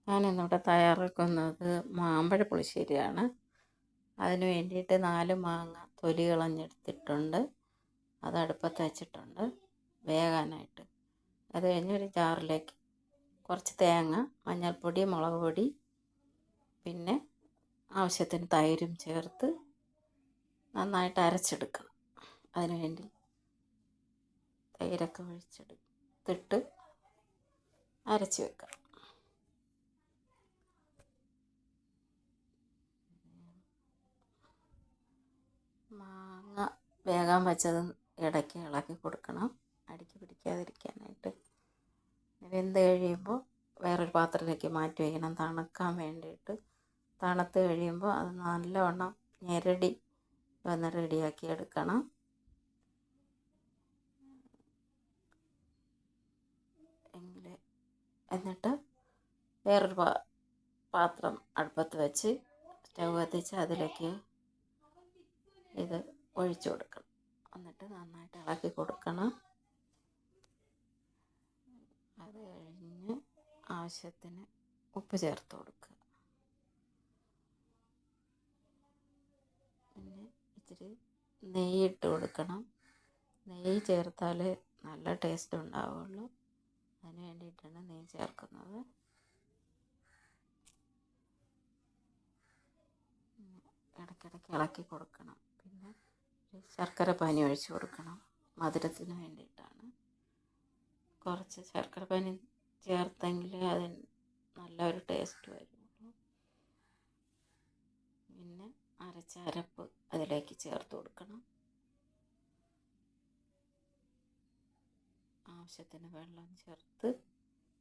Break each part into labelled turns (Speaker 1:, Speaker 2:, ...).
Speaker 1: ഞാനിന്നിവിടെ തയ്യാറാക്കുന്നത് മാമ്പഴ പുളിശ്ശേരിയാണ്. അതിന് വേണ്ടിയിട്ട് 4 മാങ്ങ തൊലി കളഞ്ഞെടുത്തിട്ടുണ്ട്. അത് അടുപ്പത്ത് വെച്ചിട്ടുണ്ട് വേകാനായിട്ട്. അത് കഴിഞ്ഞ് ഒരു ജാറിലേക്ക് കുറച്ച് തേങ്ങ, മഞ്ഞൾപ്പൊടി, മുളക് പൊടി, പിന്നെ ആവശ്യത്തിന് തൈരും ചേർത്ത് നന്നായിട്ട് അരച്ചെടുക്കണം. അതിന് വേണ്ടി തൈരൊക്കെ ഒഴിച്ചെടുത്തിട്ട് അരച്ച് വെക്കണം. മാങ്ങ വേകാൻ വെച്ചത് ഇടയ്ക്ക് ഇളക്കി കൊടുക്കണം, അടിക്ക് പിടിക്കാതിരിക്കാനായിട്ട്. വെന്ത് കഴിയുമ്പോൾ വേറൊരു പാത്രത്തിലേക്ക് മാറ്റി വയ്ക്കണം, തണുക്കാൻ വേണ്ടിയിട്ട്. തണുത്ത് കഴിയുമ്പോൾ അത് നല്ലവണ്ണം ഞെരടി വന്ന് റെഡിയാക്കി എടുക്കണം. എന്നിട്ട് വേറൊരു പാത്രം അടുപ്പത്ത് വെച്ച് സ്റ്റൗ കത്തിച്ച് അതിലേക്ക് ഇത് ഒഴിച്ചു കൊടുക്കണം. എന്നിട്ട് നന്നായിട്ട് ഇളക്കി കൊടുക്കണം. അത് കഴിഞ്ഞ് ആവശ്യത്തിന് ഉപ്പ് ചേർത്ത് കൊടുക്കുക. പിന്നെ ഇച്ചിരി നെയ്യിട്ട് കൊടുക്കണം. നെയ്യ് ചേർത്താൽ നല്ല ടേസ്റ്റ് ഉണ്ടാവുള്ളൂ. അതിന് വേണ്ടിയിട്ടാണ് നെയ്യ് ചേർക്കുന്നത്. ഇടയ്ക്കിടയ്ക്ക് ഇളക്കി കൊടുക്കണം. പിന്നെ ശർക്കര പാനി ഒഴിച്ച് കൊടുക്കണം, മധുരത്തിന് വേണ്ടിയിട്ടാണ്. കുറച്ച് ശർക്കര പാനി ചേർത്തെങ്കിൽ അതിന് നല്ലൊരു ടേസ്റ്റ് വരുള്ളൂ. പിന്നെ അരച്ച അരപ്പ് അതിലേക്ക് ചേർത്ത് കൊടുക്കണം. ആവശ്യത്തിന് വെള്ളം ചേർത്ത്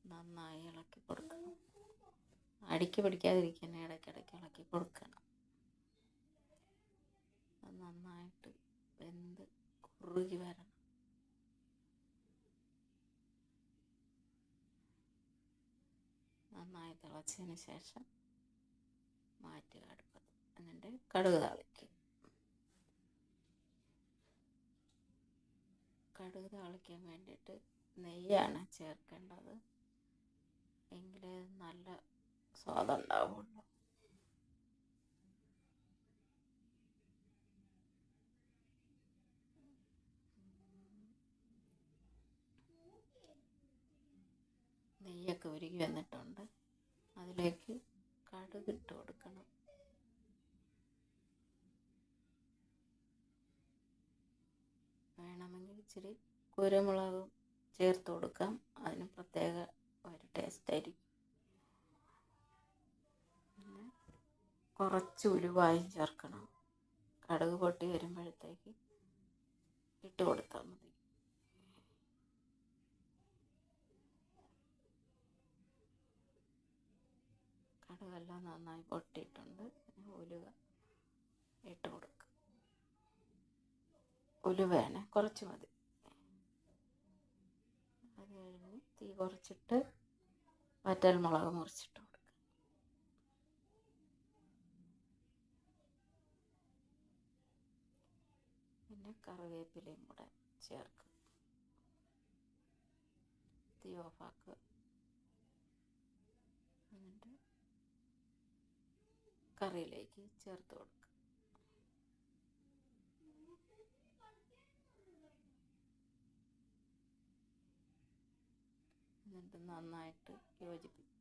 Speaker 1: നന്നായി ഇളക്കി കൊടുക്കണം. അടിക്ക് പിടിക്കാതിരിക്കാൻ ഇടയ്ക്കിടയ്ക്ക് ഇളക്കി കൊടുക്കണം. അത് നന്നായിട്ട് വെന്ത് കുറുകി വരണം. നന്നായി തിളച്ചതിന് ശേഷം മാറ്റുക അടുപ്പത്ത്. എന്നിട്ട് കടുക് താളിക്കുക. കടുക് താളിക്കാൻ വേണ്ടിയിട്ട് നെയ്യാണ് ചേർക്കേണ്ടത്, എങ്കിലേ നല്ല സ്വാദുണ്ടാവുള്ളൂ. നെയ്യൊക്കെ ഉരുകി വന്നിട്ടുണ്ട്. അതിലേക്ക് കടുക് ഇട്ട് കൊടുക്കണം. വേണമെങ്കിൽ ഇച്ചിരി കുരുമുളകും ചേർത്ത് കൊടുക്കാം, അതിന് പ്രത്യേക ഒരു ടേസ്റ്റ് ആയിരിക്കും. പിന്നെ കുറച്ച് ഉലുവായും ചേർക്കണം. കടുക് പൊട്ടി വരുമ്പോഴത്തേക്ക് ഇട്ട് കൊടുത്താൽ മതി. കടുകെല്ലാം നന്നായി പൊട്ടിയിട്ടുണ്ട്. ഉലുവ ഇട്ട് കൊടുക്കുക. ഉലുവയാണ് കുറച്ച് മതി. അത് കഴിഞ്ഞ് തീ കുറച്ചിട്ട് വറ്റൽ മുളക് മുറിച്ചിട്ട് കൊടുക്കുക. പിന്നെ കറിവേപ്പിലയും കൂടെ ചേർക്കുക. തീ ഓഫാക്കുക. എന്നിട്ട് കറിയിലേക്ക് ചേർത്ത് കൊടുക്കുക. എന്നിട്ട് നന്നായിട്ട് യോജിപ്പിക്കുക.